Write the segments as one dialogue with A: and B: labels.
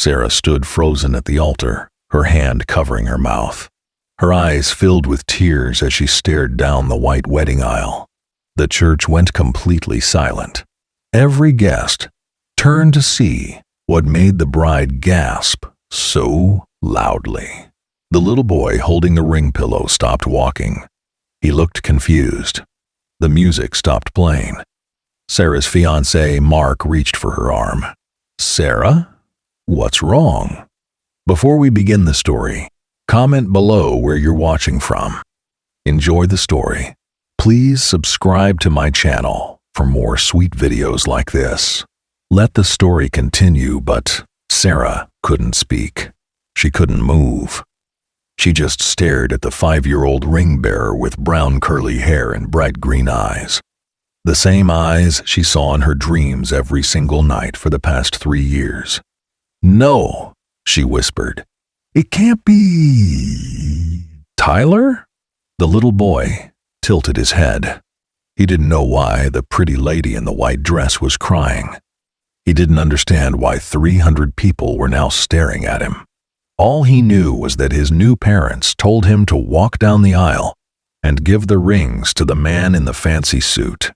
A: Sarah stood frozen at the altar, her hand covering her mouth. Her eyes filled with tears as she stared down the white wedding aisle. The church went completely silent. Every guest turned to see what made the bride gasp so loudly. The little boy holding the ring pillow stopped walking. He looked confused. The music stopped playing. Sarah's fiancé, Mark, reached for her arm. "Sarah? What's wrong?" Before we begin the story, comment below where you're watching from. Enjoy the story. Please subscribe to my channel for more sweet videos like this. Let the story continue, but Sarah couldn't speak. She couldn't move. She just stared at the 5-year-old ring bearer with brown curly hair and bright green eyes. The same eyes she saw in her dreams every single night for the past 3 years. "No," she whispered. "It can't be... Tyler?" The little boy tilted his head. He didn't know why the pretty lady in the white dress was crying. He didn't understand why 300 people were now staring at him. All he knew was that his new parents told him to walk down the aisle and give the rings to the man in the fancy suit.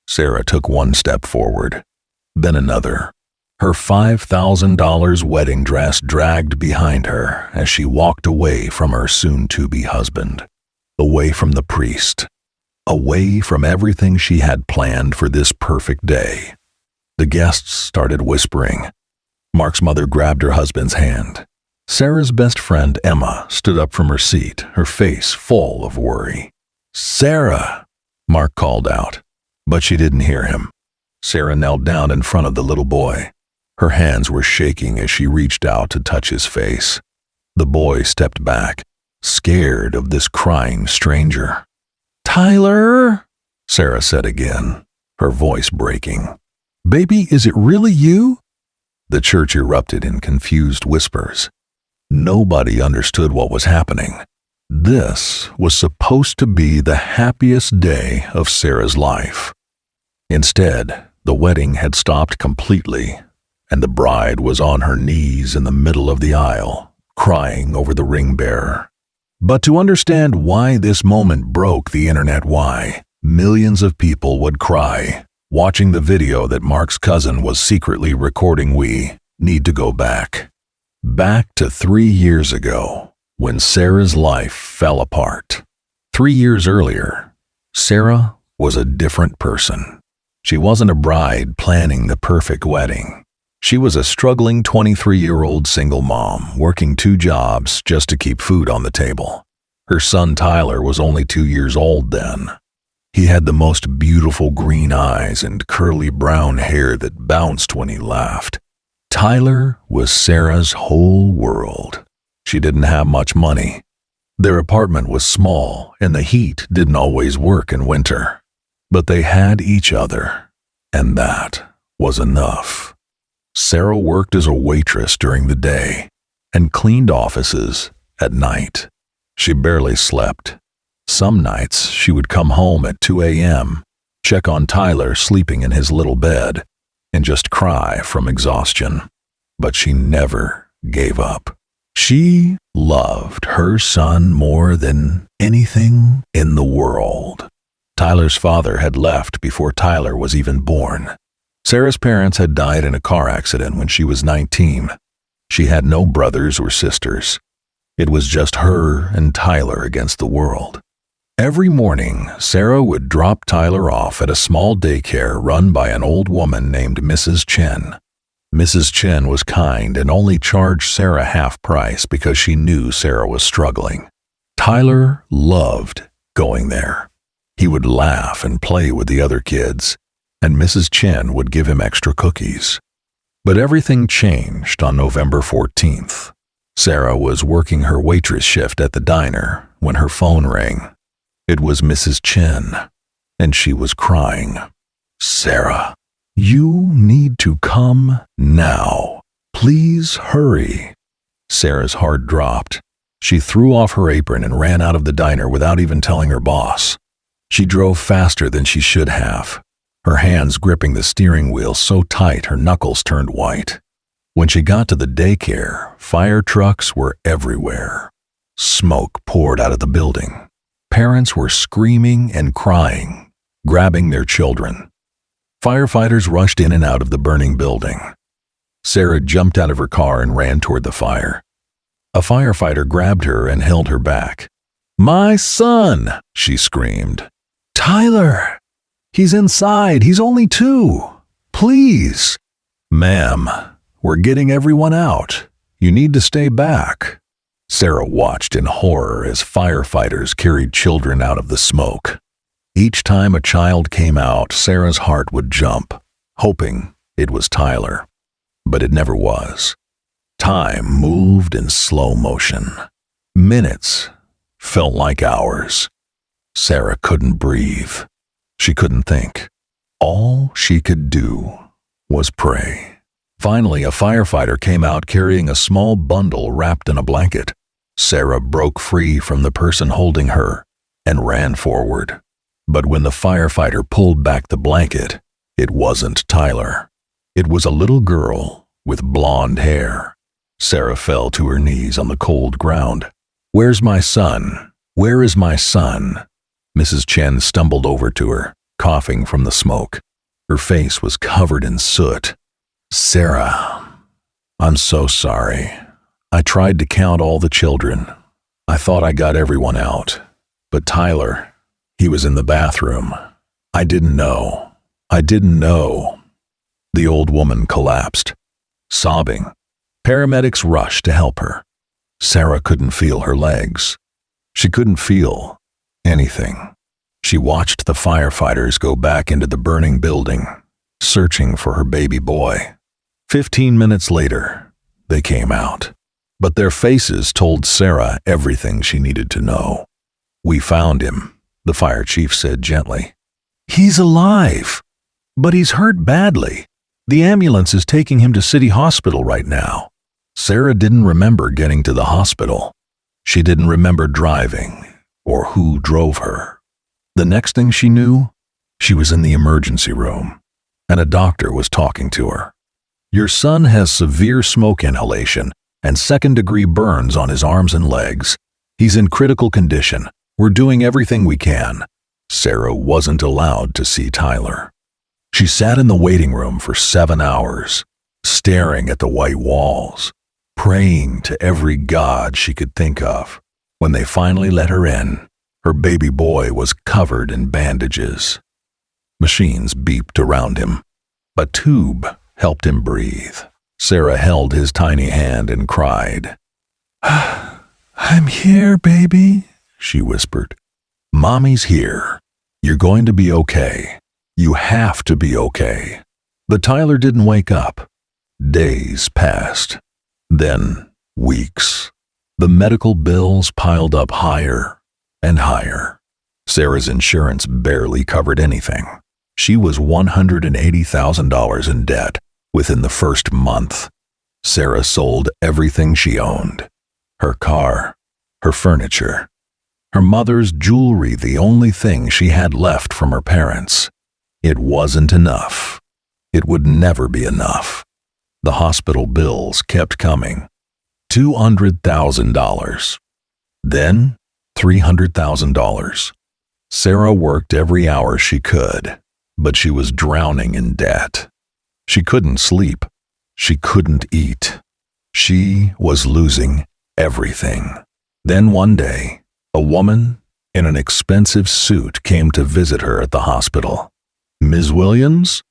A: Sarah took one step forward, then another. Her $5,000 wedding dress dragged behind her as she walked away from her soon-to-be husband, away from the priest, away from everything she had planned for this perfect day. The guests started whispering. Mark's mother grabbed her husband's hand. Sarah's best friend, Emma, stood up from her seat, her face full of worry. "Sarah!" Mark called out, but she didn't hear him. Sarah knelt down in front of the little boy. Her hands were shaking as she reached out to touch his face. The boy stepped back, scared of this crying stranger. "Tyler!" Sarah said again, her voice breaking. "Baby, is it really you?" The church erupted in confused whispers. Nobody understood what was happening. This was supposed to be the happiest day of Sarah's life. Instead, the wedding had stopped completely, and the bride was on her knees in the middle of the aisle, crying over the ring bearer. But to understand why this moment broke the internet, why millions of people would cry watching the video that Mark's cousin was secretly recording, we need to go back. Back to 3 years ago, when Sarah's life fell apart. 3 years earlier, Sarah was a different person. She wasn't a bride planning the perfect wedding. She was a struggling 23-year-old single mom, working 2 jobs just to keep food on the table. Her son Tyler was only 2 years old then. He had the most beautiful green eyes and curly brown hair that bounced when he laughed. Tyler was Sarah's whole world. She didn't have much money. Their apartment was small, and the heat didn't always work in winter. But they had each other, and that was enough. Sarah worked as a waitress during the day and cleaned offices at night. She barely slept. Some nights she would come home at 2 a.m., check on Tyler sleeping in his little bed, and just cry from exhaustion. But she never gave up. She loved her son more than anything in the world. Tyler's father had left before Tyler was even born. Sarah's parents had died in a car accident when she was 19. She had no brothers or sisters. It was just her and Tyler against the world. Every morning, Sarah would drop Tyler off at a small daycare run by an old woman named Mrs. Chen. Mrs. Chen was kind and only charged Sarah half price because she knew Sarah was struggling. Tyler loved going there. He would laugh and play with the other kids, and Mrs. Chen would give him extra cookies. But everything changed on November 14th. Sarah was working her waitress shift at the diner when her phone rang. It was Mrs. Chen, and she was crying. "Sarah, you need to come now. Please hurry." Sarah's heart dropped. She threw off her apron and ran out of the diner without even telling her boss. She drove faster than she should have, her hands gripping the steering wheel so tight her knuckles turned white. When she got to the daycare, fire trucks were everywhere. Smoke poured out of the building. Parents were screaming and crying, grabbing their children. Firefighters rushed in and out of the burning building. Sarah jumped out of her car and ran toward the fire. A firefighter grabbed her and held her back. "My son!" she screamed. "Tyler! He's inside. He's only 2. Please!" "Ma'am, we're getting everyone out. You need to stay back." Sarah watched in horror as firefighters carried children out of the smoke. Each time a child came out, Sarah's heart would jump, hoping it was Tyler. But it never was. Time moved in slow motion. Minutes felt like hours. Sarah couldn't breathe. She couldn't think. All she could do was pray. Finally, a firefighter came out carrying a small bundle wrapped in a blanket. Sarah broke free from the person holding her and ran forward. But when the firefighter pulled back the blanket, it wasn't Tyler. It was a little girl with blonde hair. Sarah fell to her knees on the cold ground. "Where's my son? Where is my son?" Mrs. Chen stumbled over to her, coughing from the smoke. Her face was covered in soot. "Sarah, I'm so sorry. I tried to count all the children. I thought I got everyone out. But Tyler, he was in the bathroom. I didn't know. I didn't know." The old woman collapsed, sobbing. Paramedics rushed to help her. Sarah couldn't feel her legs. She couldn't feel anything. She watched the firefighters go back into the burning building, searching for her baby boy. 15 minutes later, they came out. But their faces told Sarah everything she needed to know. "We found him," the fire chief said gently. "He's alive, but he's hurt badly. The ambulance is taking him to City Hospital right now." Sarah didn't remember getting to the hospital. She didn't remember driving or who drove her. The next thing she knew, she was in the emergency room, and a doctor was talking to her. "Your son has severe smoke inhalation and second-degree burns on his arms and legs. He's in critical condition. We're doing everything we can." Sarah wasn't allowed to see Tyler. She sat in the waiting room for 7 hours, staring at the white walls, praying to every god she could think of. When they finally let her in, her baby boy was covered in bandages. Machines beeped around him. A tube helped him breathe. Sarah held his tiny hand and cried. "I'm here, baby," she whispered. "Mommy's here. You're going to be okay. You have to be okay." But Tyler didn't wake up. Days passed. Then weeks. The medical bills piled up higher and higher. Sarah's insurance barely covered anything. She was $180,000 in debt within the first month. Sarah sold everything she owned. Her car, her furniture, her mother's jewelry, the only thing she had left from her parents. It wasn't enough. It would never be enough. The hospital bills kept coming. $200,000. Then $300,000. Sarah worked every hour she could, but she was drowning in debt. She couldn't sleep. She couldn't eat. She was losing everything. Then one day, a woman in an expensive suit came to visit her at the hospital. "Ms. Williams?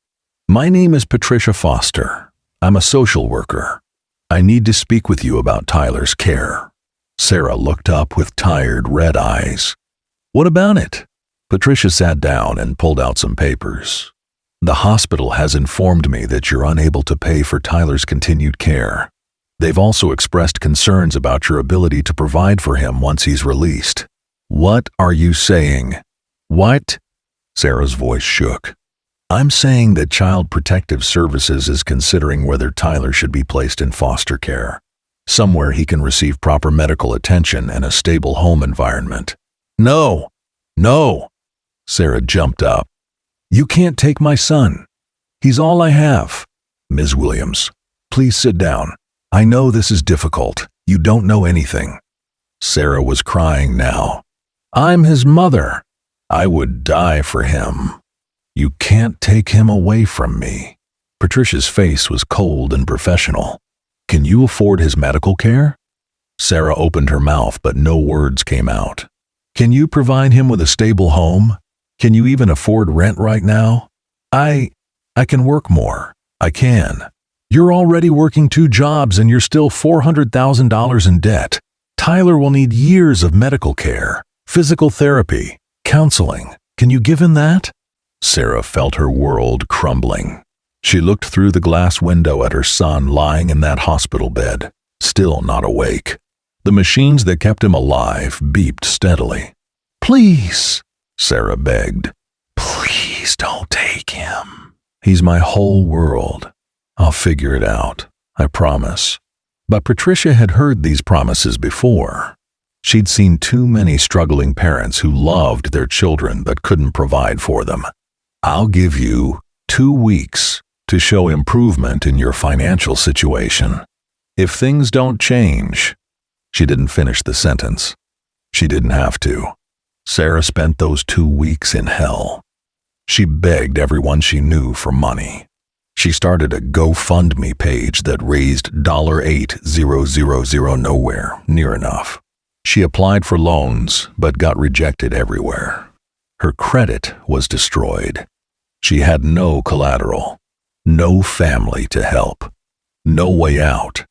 A: My name is Patricia Foster. I'm a social worker. I need to speak with you about Tyler's care." Sarah looked up with tired, red eyes. "What about it?" Patricia sat down and pulled out some papers. "The hospital has informed me that you're unable to pay for Tyler's continued care. They've also expressed concerns about your ability to provide for him once he's released." "What are you saying?" "What?" Sarah's voice shook. "I'm saying that Child Protective Services is considering whether Tyler should be placed in foster care, somewhere he can receive proper medical attention and a stable home environment." "No! No!" Sarah jumped up. "You can't take my son. He's all I have." "Ms. Williams, please sit down. I know this is difficult. You don't know anything." Sarah was crying now. "I'm his mother. I would die for him. You can't take him away from me." Patricia's face was cold and professional. "Can you afford his medical care?" Sarah opened her mouth, but no words came out. "Can you provide him with a stable home? Can you even afford rent right now?" I can work more. I can." "You're already working 2 jobs and you're still $400,000 in debt. Tyler will need years of medical care, physical therapy, counseling. Can you give him that?" Sarah felt her world crumbling. She looked through the glass window at her son lying in that hospital bed, still not awake. The machines that kept him alive beeped steadily. "Please," Sarah begged. "Please don't take him. He's my whole world. I'll figure it out, I promise." But Patricia had heard these promises before. She'd seen too many struggling parents who loved their children but couldn't provide for them. "I'll give you 2 weeks to show improvement in your financial situation. If things don't change—" She didn't finish the sentence. She didn't have to. Sarah spent those 2 weeks in hell. She begged everyone she knew for money. She started a GoFundMe page that raised $8,000 nowhere near enough. She applied for loans but got rejected everywhere. Her credit was destroyed. She had no collateral, no family to help, no way out.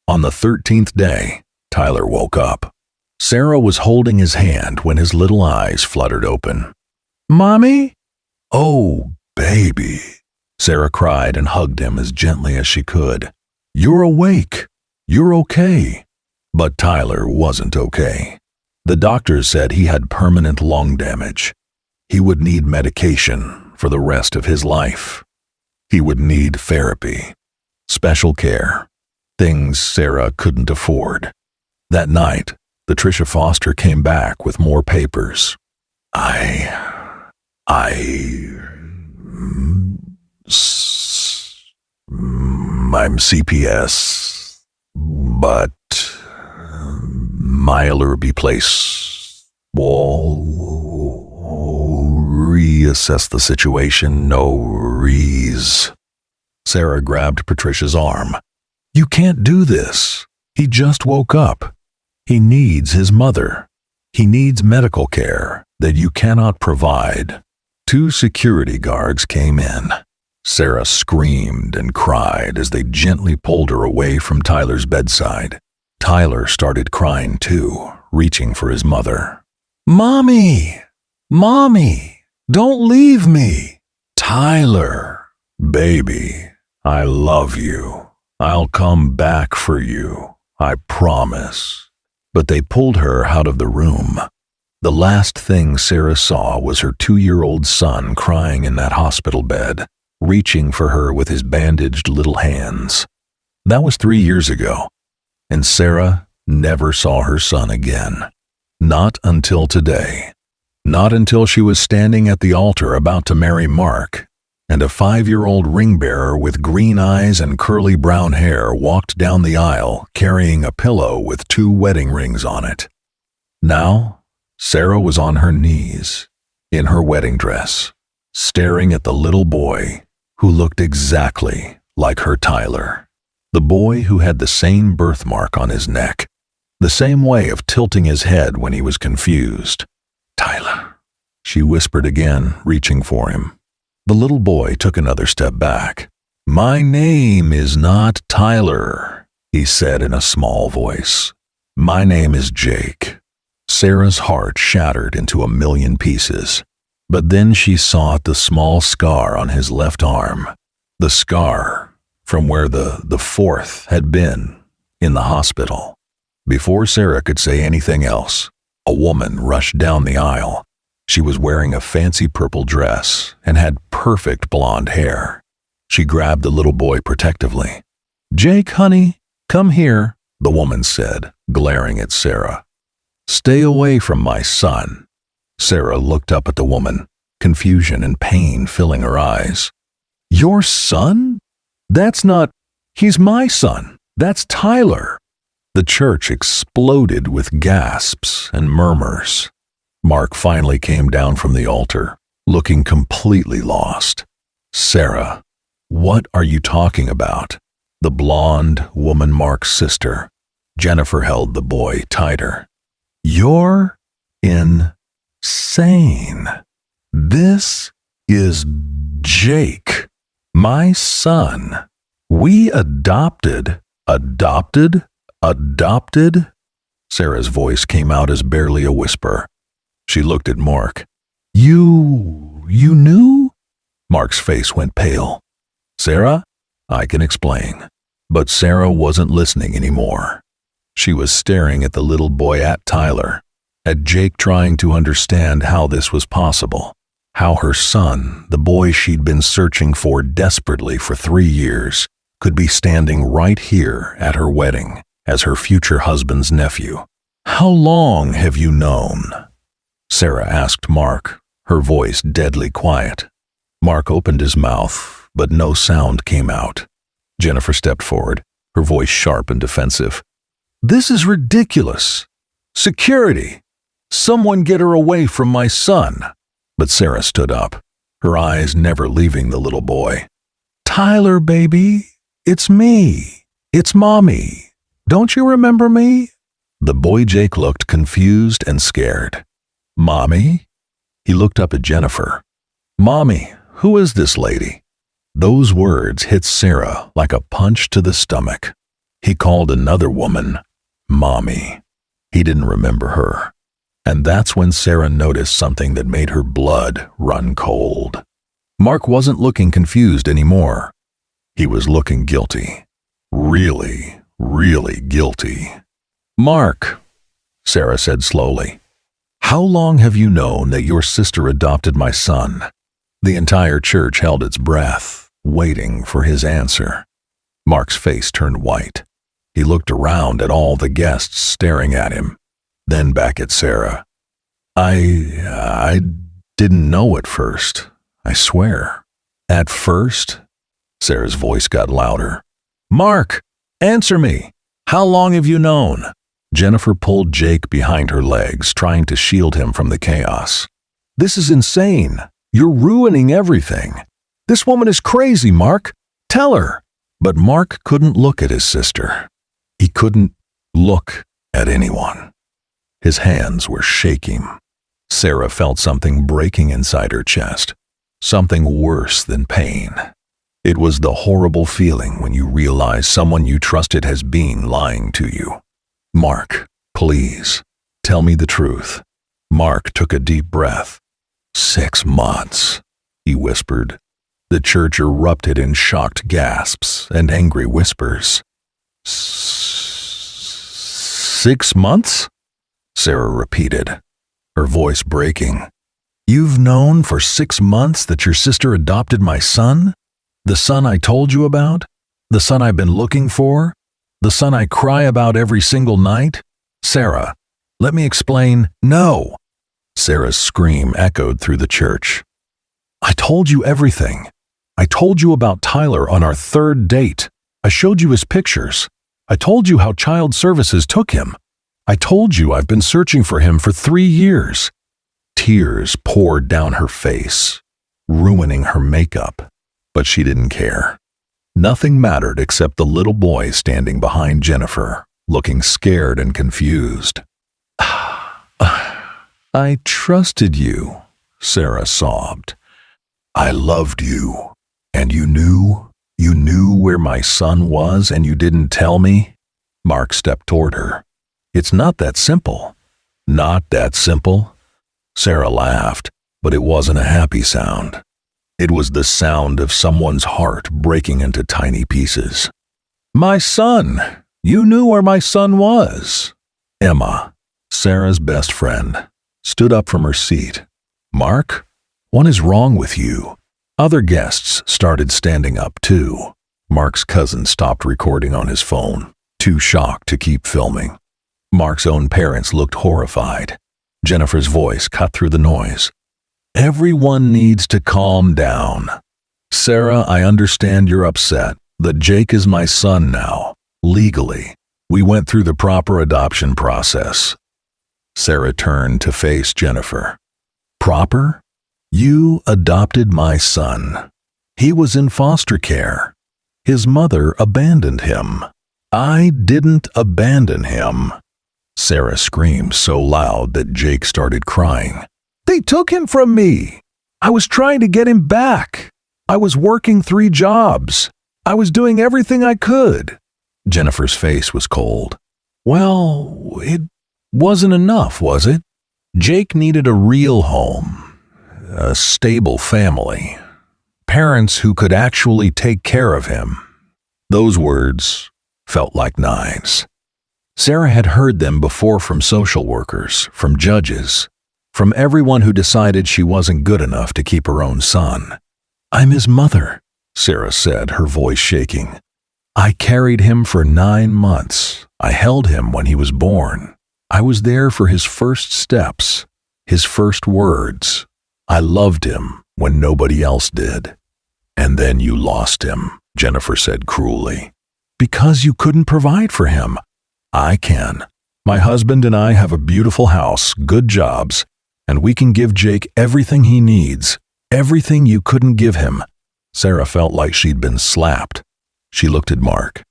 A: On the 13th day, Tyler woke up. Sarah was holding his hand when his little eyes fluttered open. "Mommy?" "Oh, baby." Sarah cried and hugged him as gently as she could. "You're awake. You're okay." But Tyler wasn't okay. The doctors said he had permanent lung damage. He would need medication for the rest of his life. He would need therapy, special care, things Sarah couldn't afford. That night, Patricia Foster came back with more papers. I'm CPS, but Myler be place. Wall reassess the situation. No rees. Sarah grabbed Patricia's arm. "You can't do this. He just woke up. He needs his mother. He needs medical care that you cannot provide." 2 security guards came in. Sarah screamed and cried as they gently pulled her away from Tyler's bedside. Tyler started crying too, reaching for his mother. "Mommy! Mommy! Don't leave me!" "Tyler, baby, I love you. I'll come back for you. I promise." But they pulled her out of the room. The last thing Sarah saw was her 2-year-old son crying in that hospital bed, reaching for her with his bandaged little hands. That was 3 years ago, and Sarah never saw her son again. Not until today. Not until she was standing at the altar about to marry Mark, and a 5-year-old ring-bearer with green eyes and curly brown hair walked down the aisle carrying a pillow with 2 wedding rings on it. Now, Sarah was on her knees, in her wedding dress, staring at the little boy who looked exactly like her Tyler. The boy who had the same birthmark on his neck, the same way of tilting his head when he was confused. "Tyler," she whispered again, reaching for him. The little boy took another step back. "My name is not Tyler," he said in a small voice. "My name is Jake." Sarah's heart shattered into a million pieces. But then she saw the small scar on his left arm, the scar from where the 4th had been in the hospital. Before Sarah could say anything else, a woman rushed down the aisle. She was wearing a fancy purple dress and had perfect blonde hair. She grabbed the little boy protectively. "Jake, honey, come here," the woman said, glaring at Sarah. "Stay away from my son." Sarah looked up at the woman, confusion and pain filling her eyes. "Your son? That's not—" He's my son. That's Tyler." The church exploded with gasps and murmurs. Mark finally came down from the altar, looking completely lost. "Sarah, what are you talking about?" The blonde woman, Mark's sister. Jennifer held the boy tighter. "You're insane. This is Jake, my son. We adopted. Sarah's voice came out as barely a whisper. She looked at Mark. You knew?" Mark's face went pale. "Sarah, I can explain." But Sarah wasn't listening anymore. She was staring at the little boy, at Tyler, at Jake, trying to understand how this was possible. How her son, the boy she'd been searching for desperately for 3 years, could be standing right here at her wedding as her future husband's nephew. "How long have you known?" Sarah asked Mark, her voice deadly quiet. Mark opened his mouth, but no sound came out. Jennifer stepped forward, her voice sharp and defensive. "This is ridiculous. Security! Someone get her away from my son." But Sarah stood up, her eyes never leaving the little boy. "Tyler, baby, it's me. It's Mommy. Don't you remember me?" The boy Jake looked confused and scared. "Mommy?" He looked up at Jennifer. "Mommy, who is this lady?" Those words hit Sarah like a punch to the stomach. He called another woman Mommy. He didn't remember her. And that's when Sarah noticed something that made her blood run cold. Mark wasn't looking confused anymore. He was looking guilty. Really, really guilty. "Mark," Sarah said slowly, "how long have you known that your sister adopted my son?" The entire church held its breath, waiting for his answer. Mark's face turned white. He looked around at all the guests staring at him, then back at Sarah. I didn't know at first, I swear." "At first?" Sarah's voice got louder. "Mark, answer me. How long have you known?" Jennifer pulled Jake behind her legs, trying to shield him from the chaos. "This is insane. You're ruining everything. This woman is crazy, Mark. Tell her." But Mark couldn't look at his sister. He couldn't look at anyone. His hands were shaking. Sarah felt something breaking inside her chest, something worse than pain. It was the horrible feeling when you realize someone you trusted has been lying to you. "Mark, please, tell me the truth." Mark took a deep breath. 6 months, he whispered. The church erupted in shocked gasps and angry whispers. 6 months? Sarah repeated, her voice breaking. "You've known for 6 months that your sister adopted my son? The son I told you about? The son I've been looking for? The son I cry about every single night? Sarah, let me explain." "No!" Sarah's scream echoed through the church. "I told you everything. I told you about Tyler on our 3rd date. I showed you his pictures. I told you how child services took him. I told you I've been searching for him for 3 years. Tears poured down her face, ruining her makeup, but she didn't care. Nothing mattered except the little boy standing behind Jennifer, looking scared and confused. "I trusted you," Sarah sobbed. "I loved you. And you knew where my son was and you didn't tell me?" Mark stepped toward her. "It's not that simple." "Not that simple?" Sarah laughed, but it wasn't a happy sound. It was the sound of someone's heart breaking into tiny pieces. "My son! You knew where my son was." Emma, Sarah's best friend, stood up from her seat. "Mark, what is wrong with you?" Other guests started standing up too. Mark's cousin stopped recording on his phone, too shocked to keep filming. Mark's own parents looked horrified. Jennifer's voice cut through the noise. "Everyone needs to calm down. Sarah, I understand you're upset, that Jake is my son now, legally. We went through the proper adoption process." Sarah turned to face Jennifer. "Proper? You adopted my son. He was in foster care. His mother abandoned him. I didn't abandon him." Sarah screamed so loud that Jake started crying. "They took him from me. I was trying to get him back. I was working 3 jobs. I was doing everything I could." Jennifer's face was cold. "Well, it wasn't enough, was it? Jake needed a real home, a stable family, parents who could actually take care of him." Those words felt like knives. Sarah had heard them before from social workers, from judges, from everyone who decided she wasn't good enough to keep her own son. "I'm his mother," Sarah said, her voice shaking. "I carried him for 9 months. I held him when he was born. I was there for his first steps, his first words. I loved him when nobody else did." "And then you lost him," Jennifer said cruelly. "Because you couldn't provide for him. I can. My husband and I have a beautiful house, good jobs, and we can give Jake everything he needs, everything you couldn't give him." Sarah felt like she'd been slapped. She looked at Mark.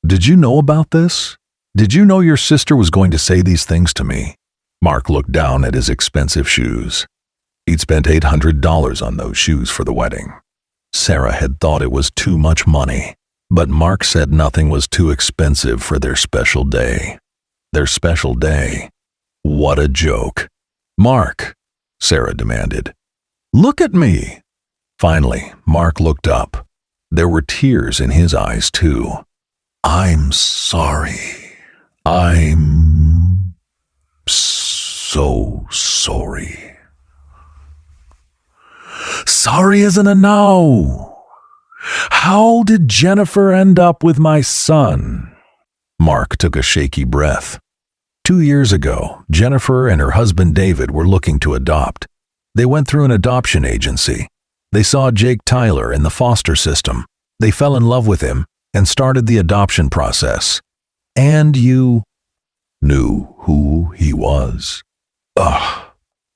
A: "Did you know about this? Did you know your sister was going to say these things to me?" Mark looked down at his expensive shoes. He'd spent $800 on those shoes for the wedding. Sarah had thought it was too much money, but Mark said nothing was too expensive for their special day. Their special day. What a joke. "Mark," Sarah demanded, "look at me." Finally, Mark looked up. There were tears in his eyes, too. "I'm sorry. I'm so sorry." "Sorry isn't a no. How did Jennifer end up with my son?" Mark took a shaky breath. 2 years ago, Jennifer and her husband David were looking to adopt. They went through an adoption agency. They saw Jake Tyler in the foster system. They fell in love with him and started the adoption process. "And you knew who he was?" "Ugh,"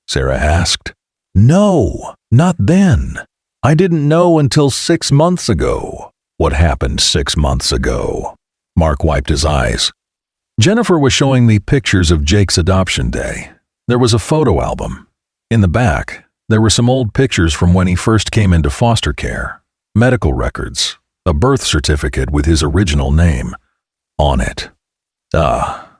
A: Sarah asked. "No, not then. I didn't know until 6 months ago." "What happened 6 months ago?" Mark wiped his eyes. "Jennifer was showing me pictures of Jake's adoption day. There was a photo album. In the back, there were some old pictures from when he first came into foster care, medical records, a birth certificate with his original name on it." "Ah."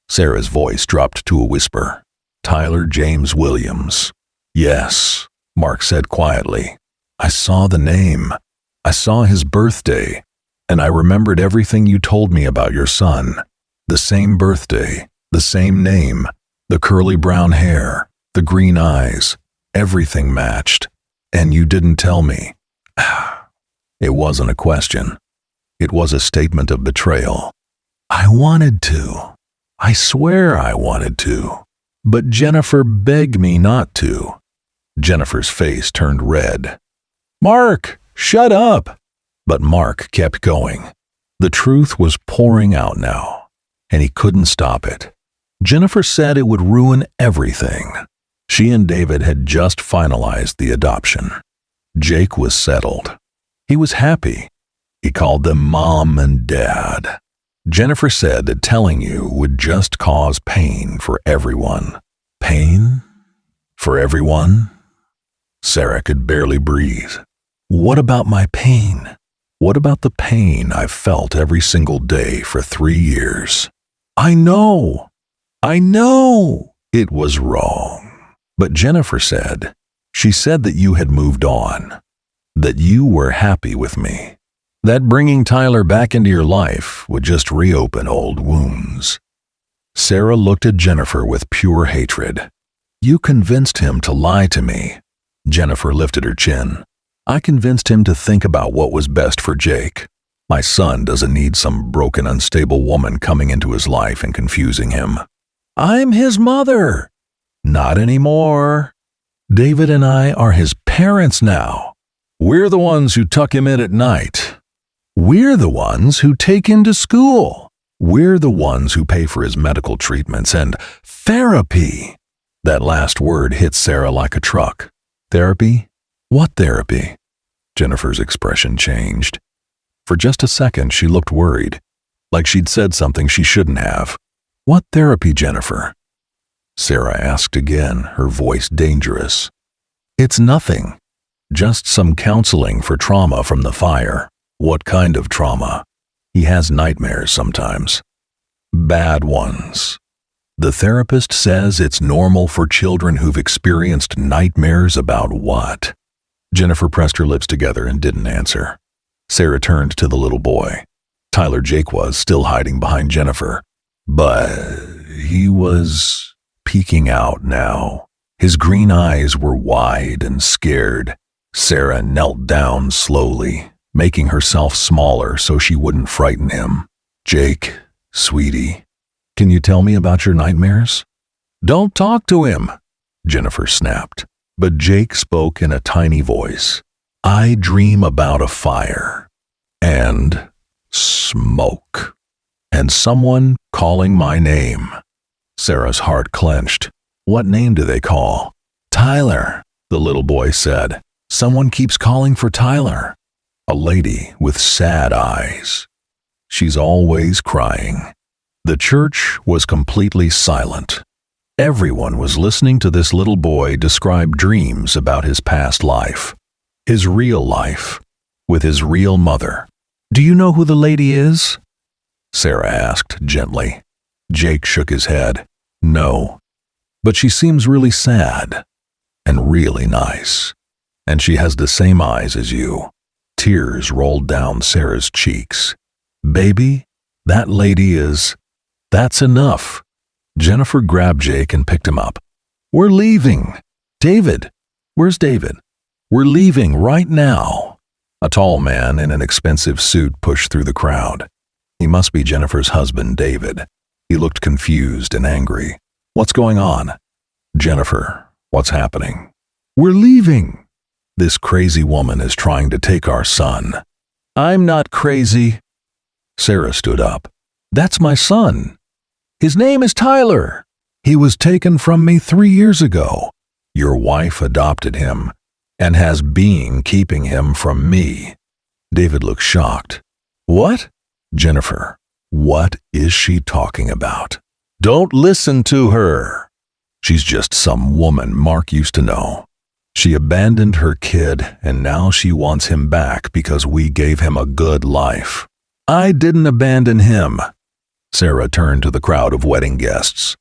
A: Sarah's voice dropped to a whisper. "Tyler James Williams." "Yes," Mark said quietly. "I saw the name. I saw his birthday, and I remembered everything you told me about your son. The same birthday, the same name, the curly brown hair, the green eyes, everything matched. And you didn't tell me." It wasn't a question. It was a statement of betrayal. "I wanted to. I swear I wanted to. But Jennifer begged me not to." Jennifer's face turned red. "Mark, shut up!" But Mark kept going. The truth was pouring out now, and he couldn't stop it. Jennifer said it would ruin everything. She and David had just finalized the adoption. Jake was settled. He was happy. He called them Mom and Dad. Jennifer said that telling you would just cause pain for everyone. Pain? For everyone? Sarah could barely breathe. "What about my pain? What about the pain I've felt every single day for 3 years? I know it was wrong." But Jennifer said, she said that you had moved on, that you were happy with me, that bringing Tyler back into your life would just reopen old wounds. Sarah looked at Jennifer with pure hatred. "You convinced him to lie to me." Jennifer lifted her chin. "I convinced him to think about what was best for Jake. My son doesn't need some broken, unstable woman coming into his life and confusing him. I'm his mother." "Not anymore. David and I are his parents now. We're the ones who tuck him in at night. We're the ones who take him to school. We're the ones who pay for his medical treatments and therapy. That last word hit Sarah like a truck. Therapy? What therapy? Jennifer's expression changed. For just a second, she looked worried, like she'd said something she shouldn't have. What therapy, Jennifer? Sarah asked again, her voice dangerous. It's nothing. Just some counseling for trauma from the fire. What kind of trauma? He has nightmares sometimes. Bad ones. The therapist says it's normal for children who've experienced nightmares about what? Jennifer pressed her lips together and didn't answer. Sarah turned to the little boy. Tyler Jake was still hiding behind Jennifer, but he was peeking out now. His green eyes were wide and scared. Sarah knelt down slowly, making herself smaller so she wouldn't frighten him. Jake, sweetie, can you tell me about your nightmares? Don't talk to him, Jennifer snapped. But Jake spoke in a tiny voice. I dream about a fire and smoke and someone calling my name. Sarah's heart clenched. What name do they call? Tyler, the little boy said. Someone keeps calling for Tyler. A lady with sad eyes. She's always crying. The church was completely silent. Everyone was listening to this little boy describe dreams about his past life. His real life, with his real mother. Do you know who the lady is? Sarah asked gently. Jake shook his head. No. But she seems really sad. And really nice. And she has the same eyes as you. Tears rolled down Sarah's cheeks. Baby, that lady is... That's enough. Jennifer grabbed Jake and picked him up. We're leaving. David. Where's David? We're leaving right now. A tall man in an expensive suit pushed through the crowd. He must be Jennifer's husband, David. He looked confused and angry. What's going on? Jennifer, what's happening? We're leaving. This crazy woman is trying to take our son. I'm not crazy. Sarah stood up. That's my son. His name is Tyler. He was taken from me 3 years ago. Your wife adopted him and has been keeping him from me. David looked shocked. What? Jennifer, what is she talking about? Don't listen to her. She's just some woman Mark used to know. She abandoned her kid and now she wants him back because we gave him a good life. I didn't abandon him. Sarah turned to the crowd of wedding guests.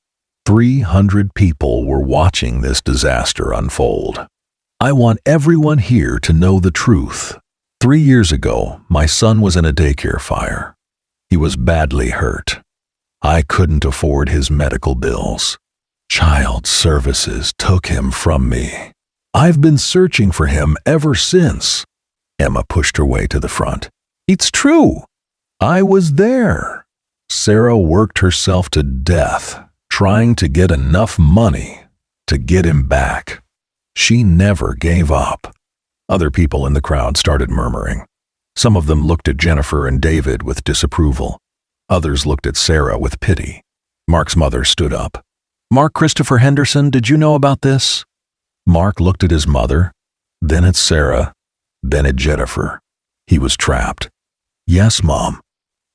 A: 300 people were watching this disaster unfold. I want everyone here to know the truth. 3 years ago, my son was in a daycare fire. He was badly hurt. I couldn't afford his medical bills. Child Services took him from me. I've been searching for him ever since. Emma pushed her way to the front. It's true. I was there. Sarah worked herself to death, trying to get enough money to get him back. She never gave up. Other people in the crowd started murmuring. Some of them looked at Jennifer and David with disapproval. Others looked at Sarah with pity. Mark's mother stood up. Mark Christopher Henderson, did you know about this? Mark looked at his mother, then at Sarah, then at Jennifer. He was trapped. Yes, Mom.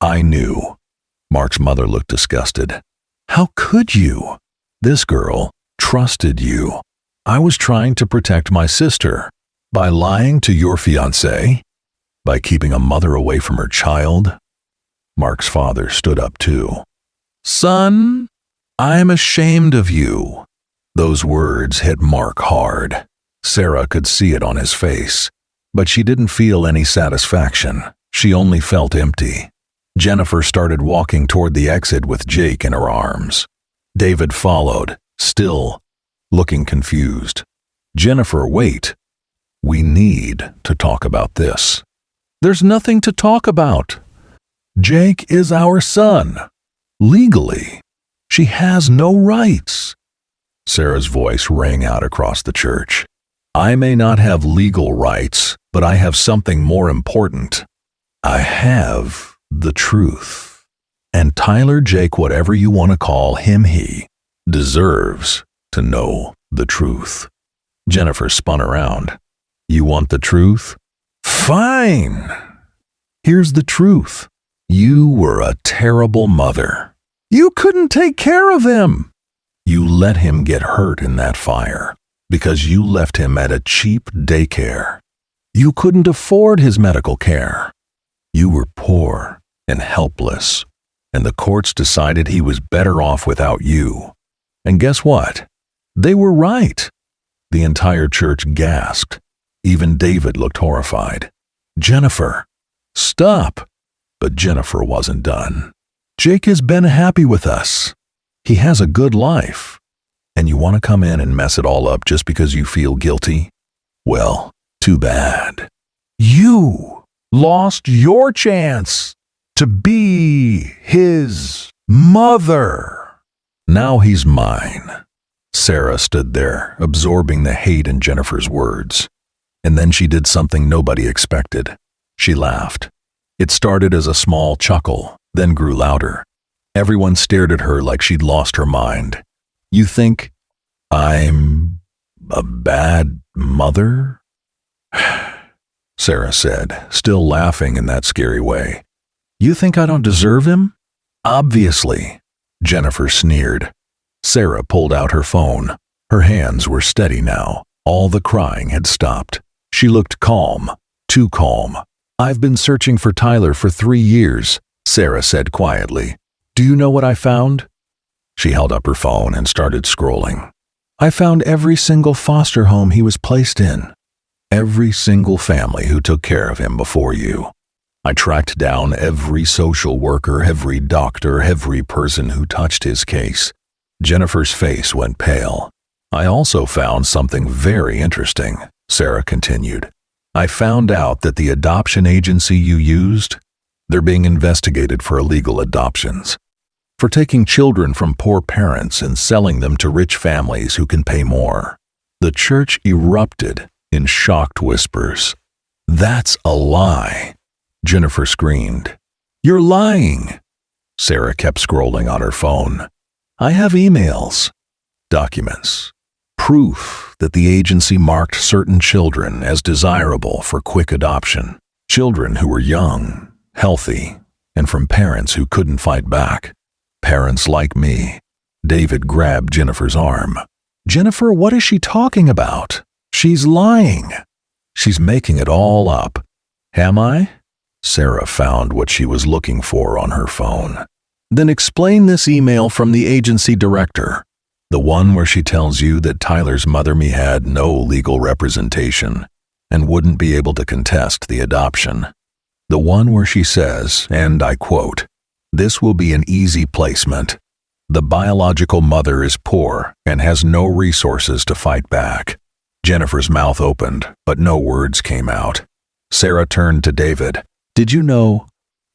A: I knew. Mark's mother looked disgusted. How could you? This girl trusted you. I was trying to protect my sister. By lying to your fiancé? By keeping a mother away from her child? Mark's father stood up too. Son, I'm ashamed of you. Those words hit Mark hard. Sarah could see it on his face, but she didn't feel any satisfaction. She only felt empty. Jennifer started walking toward the exit with Jake in her arms. David followed, still looking confused. Jennifer, wait. We need to talk about this. There's nothing to talk about. Jake is our son. Legally, she has no rights. Sarah's voice rang out across the church. I may not have legal rights, but I have something more important. I have the truth. And Tyler, Jake, whatever you want to call him, he deserves to know the truth. Jennifer spun around. You want the truth? Fine. Here's the truth. You were a terrible mother. You couldn't take care of him. You let him get hurt in that fire because you left him at a cheap daycare. You couldn't afford his medical care. You were poor and helpless, and the courts decided he was better off without you. And guess what? They were right. The entire church gasped. Even David looked horrified. Jennifer, stop. But Jennifer wasn't done. Jake has been happy with us. He has a good life. And you want to come in and mess it all up just because you feel guilty? Well, too bad. You lost your chance to be his mother. Now he's mine. Sarah stood there, absorbing the hate in Jennifer's words. And then she did something nobody expected. She laughed. It started as a small chuckle, then grew louder. Everyone stared at her like she'd lost her mind. You think I'm a bad mother? Sarah said, still laughing in that scary way. You think I don't deserve him? Obviously. Jennifer sneered. Sarah pulled out her phone. Her hands were steady now. All the crying had stopped. She looked calm, too calm. I've been searching for Tyler for 3 years, Sarah said quietly. Do you know what I found? She held up her phone and started scrolling. I found every single foster home he was placed in. Every single family who took care of him before you. I tracked down every social worker, every doctor, every person who touched his case. Jennifer's face went pale. I also found something very interesting, Sarah continued. I found out that the adoption agency you used, they're being investigated for illegal adoptions. For taking children from poor parents and selling them to rich families who can pay more. The church erupted in shocked whispers. That's a lie, Jennifer screamed. You're lying. Sarah kept scrolling on her phone. I have emails, documents, proof that the agency marked certain children as desirable for quick adoption. Children who were young, healthy, and from parents who couldn't fight back. Parents like me. David grabbed Jennifer's arm. Jennifer, what is she talking about? She's lying. She's making it all up. Am I? Sarah found what she was looking for on her phone. Then explain this email from the agency director. The one where she tells you that Tyler's mother me had no legal representation and wouldn't be able to contest the adoption. The one where she says, and I quote, this will be an easy placement. The biological mother is poor and has no resources to fight back. Jennifer's mouth opened, but no words came out. Sarah turned to David. Did you know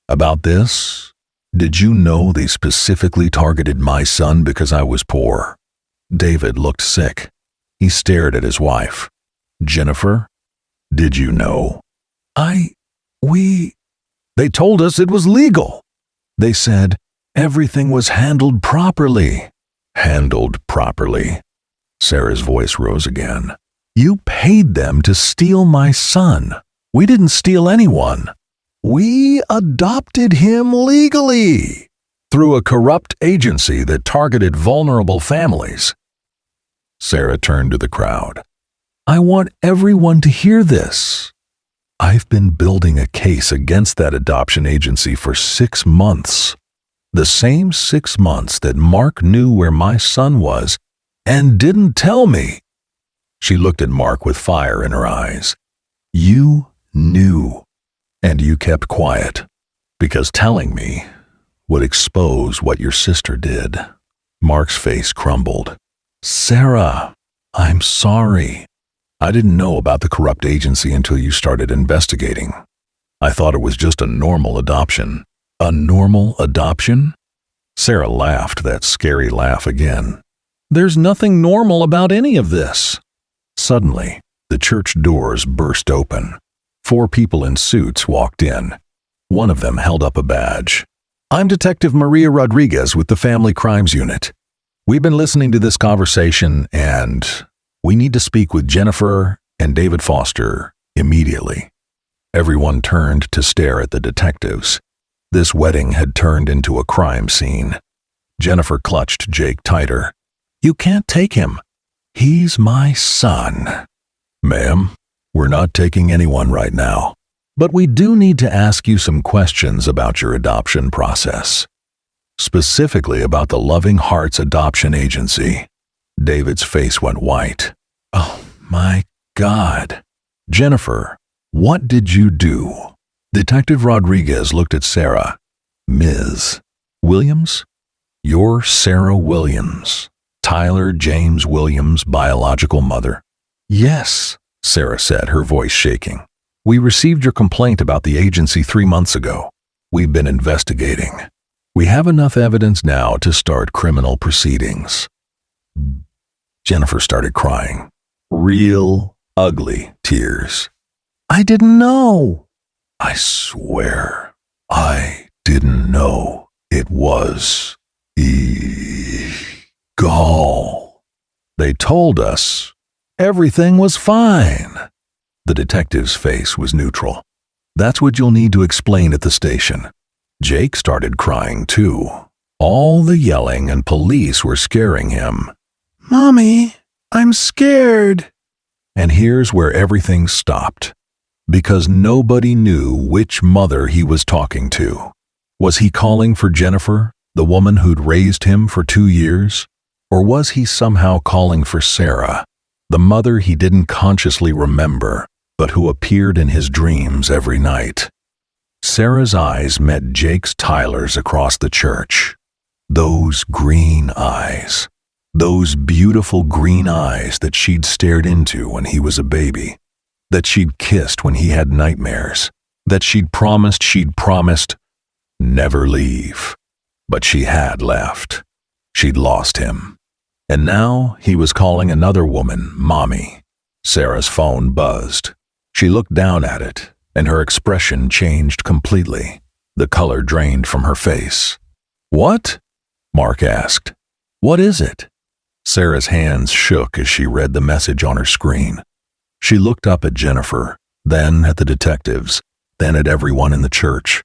A: about this? Did you know they specifically targeted my son because I was poor? David looked sick. He stared at his wife. Jennifer, did you know? They told us it was legal. They said everything was handled properly. Handled properly. Sarah's voice rose again. You paid them to steal my son. We didn't steal anyone. We adopted him legally through a corrupt agency that targeted vulnerable families. Sarah turned to the crowd. I want everyone to hear this. I've been building a case against that adoption agency for 6 months. The same 6 months that Mark knew where my son was and didn't tell me. She looked at Mark with fire in her eyes. You knew, and you kept quiet, because telling me would expose what your sister did. Mark's face crumbled. Sarah, I'm sorry. I didn't know about the corrupt agency until you started investigating. I thought it was just a normal adoption. A normal adoption? Sarah laughed that scary laugh again. There's nothing normal about any of this. Suddenly, the church doors burst open. 4 people in suits walked in. One of them held up a badge. "I'm Detective Maria Rodriguez with the Family Crimes Unit. We've been listening to this conversation and we need to speak with Jennifer and David Foster immediately." Everyone turned to stare at the detectives. This wedding had turned into a crime scene. Jennifer clutched Jake tighter. "You can't take him. He's my son." "Ma'am, we're not taking anyone right now. But we do need to ask you some questions about your adoption process. Specifically about the Loving Hearts Adoption Agency." David's face went white. "Oh my God. Jennifer, what did you do?" Detective Rodriguez looked at Sarah. "Ms. Williams? You're Sarah Williams, Tyler James Williams' biological mother?" "Yes," Sarah said, her voice shaking. "We received your complaint about the agency 3 months ago. We've been investigating. We have enough evidence now to start criminal proceedings." Jennifer started crying. Real, ugly tears. "I didn't know." "I swear, I didn't know it was illegal. They told us everything was fine." The detective's face was neutral. "That's what you'll need to explain at the station." Jake started crying too. All the yelling and police were scaring him. "Mommy, I'm scared." And here's where everything stopped. Because nobody knew which mother he was talking to. Was he calling for Jennifer, the woman who'd raised him for 2 years? Or was he somehow calling for Sarah, the mother he didn't consciously remember, but who appeared in his dreams every night? Sarah's eyes met Jake's Tyler's across the church. Those green eyes. Those beautiful green eyes that she'd stared into when he was a baby. That she'd kissed when he had nightmares. That she'd promised never leave. But she had left. She'd lost him. And now he was calling another woman Mommy. Sarah's phone buzzed. She looked down at it, and her expression changed completely. The color drained from her face. "What?" Mark asked. "What is it?" Sarah's hands shook as she read the message on her screen. She looked up at Jennifer, then at the detectives, then at everyone in the church.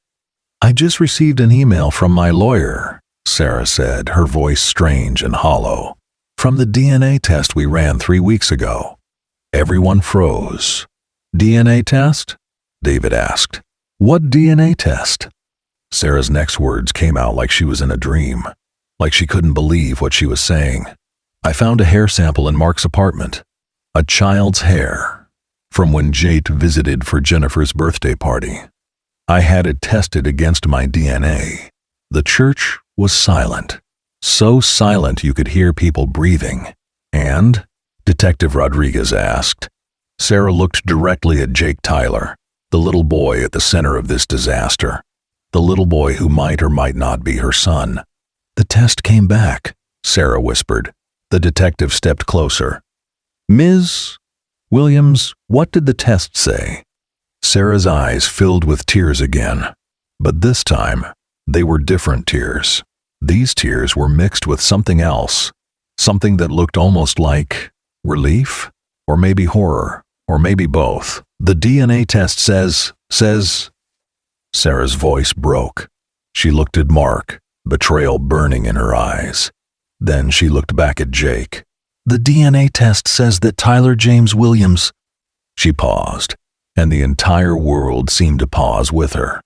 A: "I just received an email from my lawyer," Sarah said, her voice strange and hollow. "From the DNA test we ran 3 weeks ago." Everyone froze. "DNA test?" David asked. "What DNA test?" Sarah's next words came out like she was in a dream, like she couldn't believe what she was saying. "I found a hair sample in Mark's apartment. A child's hair, from when Jake visited for Jennifer's birthday party. I had it tested against my DNA. The church was silent. So silent you could hear people breathing. And?" Detective Rodriguez asked. Sarah looked directly at Jake Tyler, the little boy at the center of this disaster. The little boy who might or might not be her son. "The test came back," Sarah whispered. The detective stepped closer. "Ms. Williams, what did the test say?" Sarah's eyes filled with tears again. But this time, they were different tears. These tears were mixed with something else. Something that looked almost like relief? Or maybe horror? Or maybe both. "The DNA test says... Sarah's voice broke. She looked at Mark, betrayal burning in her eyes. Then she looked back at Jake. "The DNA test says that Tyler James Williams..." She paused, and the entire world seemed to pause with her.